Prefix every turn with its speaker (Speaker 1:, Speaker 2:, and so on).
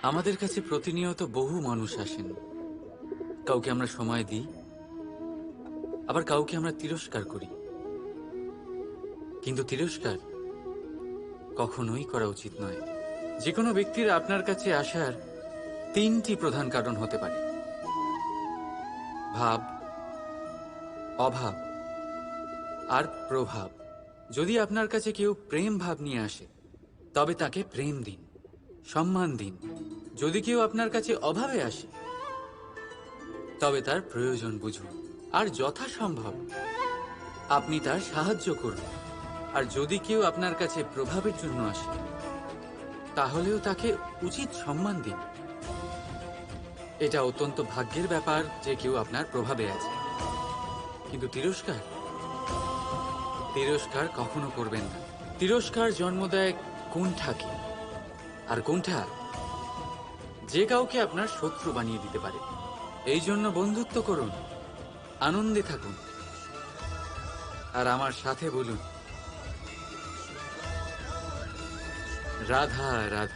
Speaker 1: আমাদের কাছে প্রতিনিয়ত বহু মানুষ আসেন। কাউকে আমরা সময় দিই, আবার কাউকে আমরা তিরস্কার করি। কিন্তু তিরস্কার কখনোই করা উচিত নয়। যে কোনো ব্যক্তির আপনার কাছে আসার তিনটি প্রধান কারণ হতে পারে: ভাব, অভাব আর প্রভাব। যদি আপনার কাছে কেউ প্রেম ভাব নিয়ে আসে, তবে তাকে প্রেম দিন, সম্মান দিন। যদি কেউ আপনার কাছে অভাবে আসে, তবে তার প্রয়োজন বুঝুন, আর যথাসম্ভব আপনি তার সাহায্য করুন। আর যদি কেউ আপনার কাছে প্রভাবের জন্য আসে, তাহলেও তাকে উচিত সম্মান দিন। এটা অত্যন্ত ভাগ্যের ব্যাপার যে কেউ আপনার প্রভাবে আছে। কিন্তু তিরস্কার তিরস্কার কখনো করবেন না। তিরস্কার জন্ম দেয় কুণ্ঠাকে, আর কুণ্ঠা যে কাউকে আপনার শত্রু বানিয়ে দিতে পারে। এই জন্য বন্ধুত্ব করুন, আনন্দে থাকুন, আর আমার সাথে বলুন, রাধা রাধা।